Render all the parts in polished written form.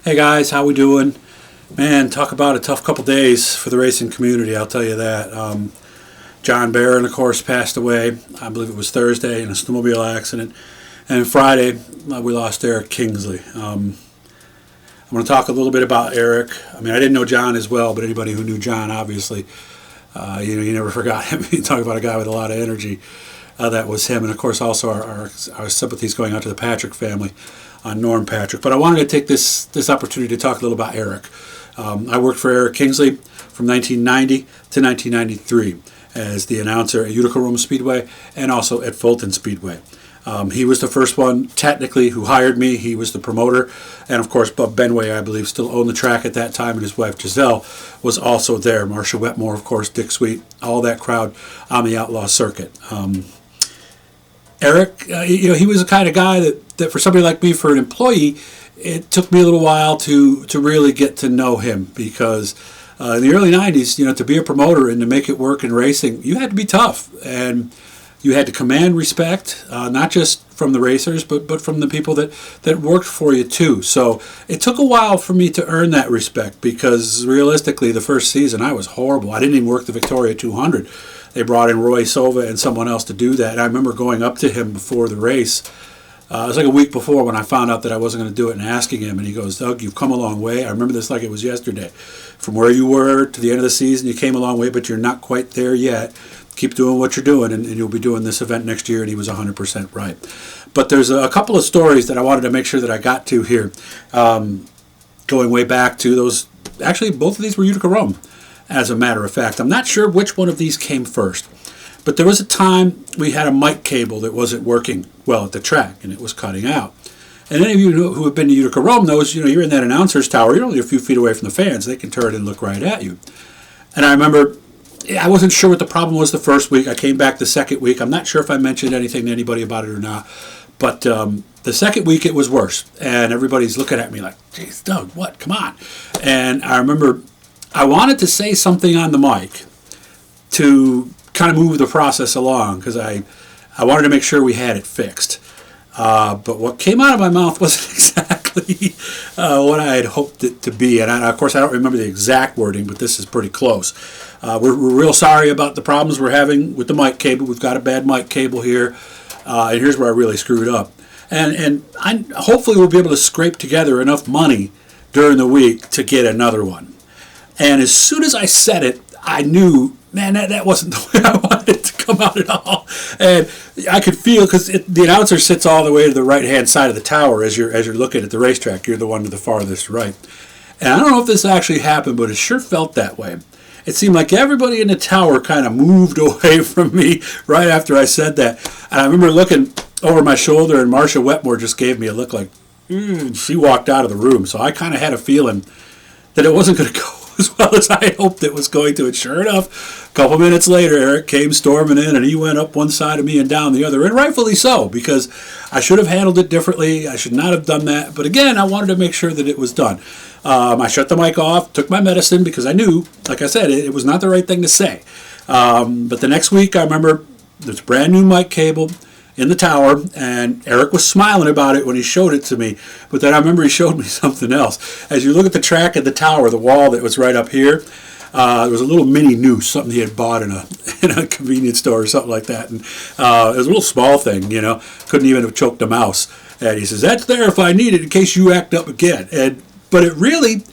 Hey guys, how we doing? Man, talk about a tough couple days for the racing community, I'll tell you that. John Barron, of course, passed away. I believe it was Thursday in a snowmobile accident. And Friday, we lost Eric Kingsley. I'm going to talk a little bit about Eric. I mean, I didn't know John as well, but anybody who knew John, obviously, you never forgot him. You talk about a guy with a lot of energy. That was him. And, of course, also our sympathies going out to the Patrick family, Norm Patrick. But I wanted to take this opportunity to talk a little about Eric. I worked for Eric Kingsley from 1990 to 1993 as the announcer at Utica Speedway and also at Fulton Speedway. He was the first one, technically, who hired me. He was the promoter. And, of course, Bub Benway, I believe, still owned the track at that time, and his wife, Giselle, was also there. Marcia Wetmore, of course, Dick Sweet, all that crowd on the outlaw circuit. Eric, he was the kind of guy that for somebody like me, for an employee, it took me a little while to really get to know him because in the early 90s, to be a promoter and to make it work in racing, you had to be tough. And you had to command respect, not just from the racers, but from the people that worked for you too. So it took a while for me to earn that respect because realistically, the first season I was horrible. I didn't even work the Victoria 200. They brought in Roy Sova and someone else to do that. And I remember going up to him before the race. It was like a week before when I found out that I wasn't going to do it and asking him. And he goes, "Doug, you've come a long way." I remember this like it was yesterday. From where you were to the end of the season, you came a long way, but you're not quite there yet. Keep doing what you're doing, and you'll be doing this event next year. And he was 100% right. But there's a couple of stories that I wanted to make sure that I got to here. Going way back to those, actually both of these were Utica Rome, as a matter of fact. I'm not sure which one of these came first. But there was a time we had a mic cable that wasn't working well at the track, and it was cutting out. And any of you who have been to Utica Rome knows, you're in that announcer's tower. You're only a few feet away from the fans. They can turn and look right at you. And I remember I wasn't sure what the problem was the first week. I came back the second week. I'm not sure if I mentioned anything to anybody about it or not. But the second week it was worse. And everybody's looking at me like, "Geez, Doug, what? Come on." And I remember I wanted to say something on the mic to kind of move the process along because I wanted to make sure we had it fixed. But what came out of my mouth wasn't exactly what I had hoped it to be. And of course, I don't remember the exact wording, but this is pretty close. We're real sorry about the problems we're having with the mic cable. We've got a bad mic cable here. And here's where I really screwed up. And hopefully we'll be able to scrape together enough money during the week to get another one. And as soon as I said it, I knew, man, that wasn't the way I wanted it to come out at all. And I could feel, because the announcer sits all the way to the right-hand side of the tower as you're looking at the racetrack. You're the one to the farthest right. And I don't know if this actually happened, but it sure felt that way. It seemed like everybody in the tower kind of moved away from me right after I said that. And I remember looking over my shoulder, and Marcia Wetmore just gave me a look like, she walked out of the room. So I kind of had a feeling that it wasn't going to go as well as I hoped it was going to. And sure enough, a couple minutes later, Eric came storming in, and he went up one side of me and down the other, and rightfully so, because I should have handled it differently. I should not have done that. But again, I wanted to make sure that it was done. I shut the mic off, took my medicine, because I knew, like I said, it was not the right thing to say. But the next week, I remember there's a brand new mic cable in the tower, and Eric was smiling about it when he showed it to me. But then I remember he showed me something else. As you look at the track of the tower, the wall that was right up here, there was a little mini noose, something he had bought in a convenience store or something like that. And it was a little small thing, couldn't even have choked a mouse. And he says, "That's there if I need it in case you act up again." But it really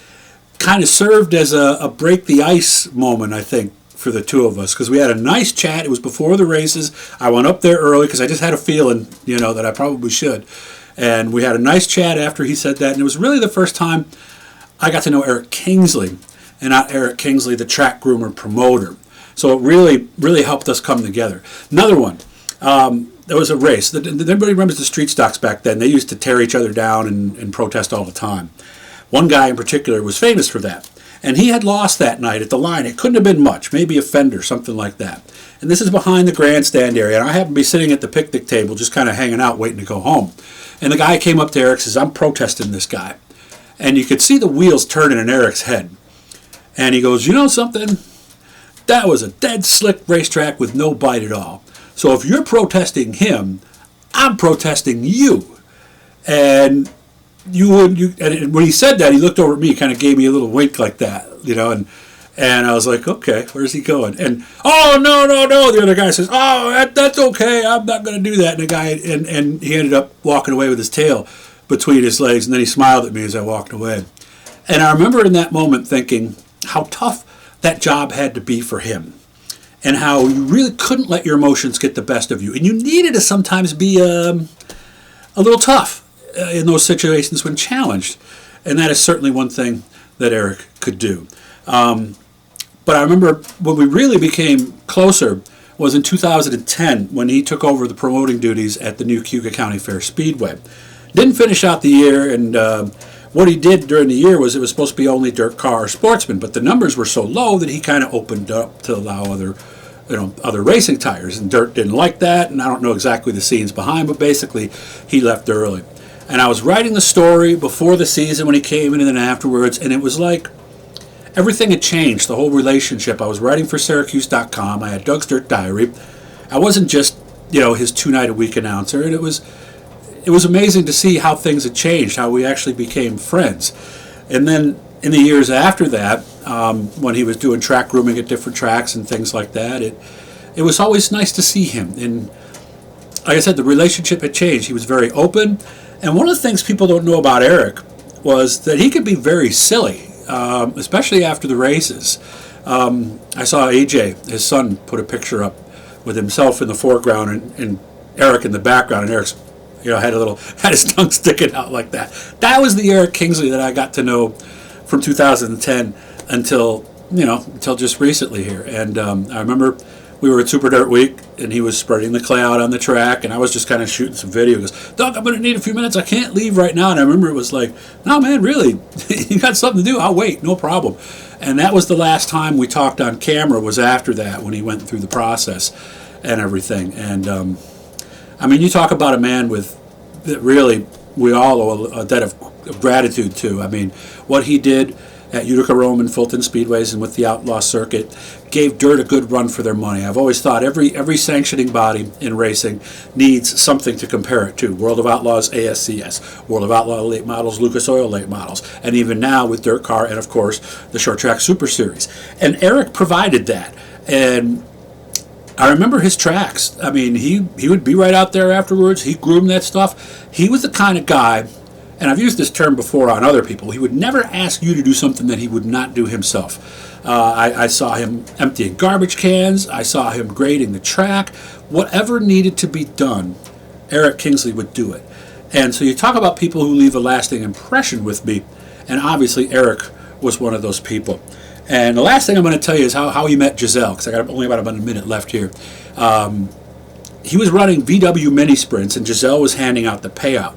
kind of served as a break the ice moment, I think, for the two of us, because we had a nice chat. It was before the races. I went up there early because I just had a feeling, that I probably should. And we had a nice chat after he said that. And it was really the first time I got to know Eric Kingsley, and not Eric Kingsley, the track groomer promoter. So it really, really helped us come together. Another one. There was a race. Everybody remembers the street stocks back then. They used to tear each other down and protest all the time. One guy in particular was famous for that. And he had lost that night at the line. It couldn't have been much, maybe a fender, something like that. And this is behind the grandstand area. And I happened to be sitting at the picnic table, just kind of hanging out, waiting to go home. And the guy came up to Eric and says, "I'm protesting this guy." And you could see the wheels turning in Eric's head. And he goes, "You know something? That was a dead slick racetrack with no bite at all. So if you're protesting him, I'm protesting you." And and when he said that, he looked over at me, kind of gave me a little wink like that, and I was like, okay, where's he going? And oh no, the other guy says, oh, that's okay, I'm not going to do that. And the guy, and he ended up walking away with his tail between his legs, and then he smiled at me as I walked away. And I remember in that moment thinking how tough that job had to be for him, and how you really couldn't let your emotions get the best of you, and you needed to sometimes be a little tough in those situations when challenged. And that is certainly one thing that Eric could do. But I remember when we really became closer was in 2010 when he took over the promoting duties at the new Cayuga County Fair Speedway. Didn't finish out the year, and what he did during the year was it was supposed to be only dirt car or sportsmen, but the numbers were so low that he kind of opened up to allow other racing tires, and dirt didn't like that, and I don't know exactly the scenes behind, but basically he left early. And I was writing the story before the season when he came in, and then afterwards, and it was like everything had changed, the whole relationship. I was writing for Syracuse.com. I had Doug's Dirt Diary. I wasn't just, his 2-night-a-week announcer, and it was amazing to see how things had changed, how we actually became friends. And then in the years after that, when he was doing track grooming at different tracks and things like that, it was always nice to see him. And like I said, the relationship had changed. He was very open. And one of the things people don't know about Eric was that he could be very silly. Especially after the races. I saw AJ, his son, put a picture up with himself in the foreground and Eric in the background, and Eric's, had his tongue sticking out like that. That was the Eric Kingsley that I got to know from 2010 until just recently here. And I remember we were at Super Dirt Week, and he was spreading the clay out on the track, and I was just kind of shooting some video. He goes, Doug, I'm going to need a few minutes. I can't leave right now. And I remember it was like, no, man, really? You got something to do? I'll wait. No problem. And that was the last time we talked on camera, was after that, when he went through the process and everything. And, you talk about a man that really we all owe a debt of gratitude to. What he did at Utica, Rome, and Fulton Speedways and with the Outlaw Circuit gave dirt a good run for their money. I've always thought every sanctioning body in racing needs something to compare it to. World of Outlaws ASCS, World of Outlaw late models, Lucas Oil late models, and even now with Dirt Car and, of course, the Short Track Super Series. And Eric provided that. And I remember his tracks. He would be right out there afterwards. He groomed that stuff. He was the kind of guy, and I've used this term before on other people, he would never ask you to do something that he would not do himself. I saw him emptying garbage cans. I saw him grading the track. Whatever needed to be done, Eric Kingsley would do it. And so you talk about people who leave a lasting impression with me, and obviously Eric was one of those people. And the last thing I'm going to tell you is how he met Giselle, because I got only about a minute left here. He was running VW mini sprints, and Giselle was handing out the payout.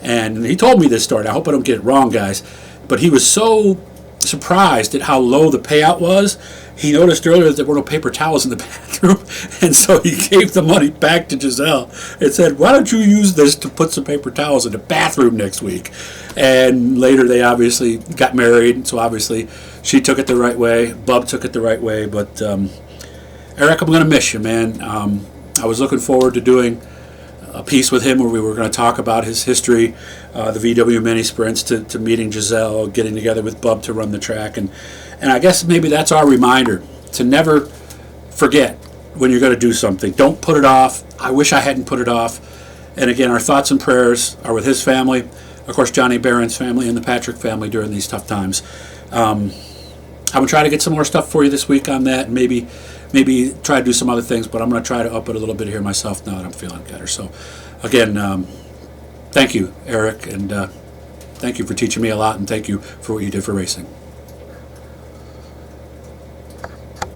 And he told me this story. I hope I don't get it wrong, guys. But he was so surprised at how low the payout was. He noticed earlier that there were no paper towels in the bathroom, and so he gave the money back to Giselle and said, why don't you use this to put some paper towels in the bathroom next week? And later they obviously got married, so obviously she took it the right way. Bub took it the right way. But Eric, I'm going to miss you, man. I was looking forward to doing a piece with him where we were going to talk about his history, the VW mini sprints, to meeting Giselle, getting together with Bub to run the track. And I guess maybe that's our reminder, to never forget when you're going to do something. Don't put it off. I wish I hadn't put it off. And again, our thoughts and prayers are with his family, of course, Johnny Barron's family, and the Patrick family during these tough times. I'm going to try to get some more stuff for you this week on that, and maybe try to do some other things, but I'm going to try to up it a little bit here myself now that I'm feeling better. So, again, thank you, Eric, and thank you for teaching me a lot, and thank you for what you did for racing.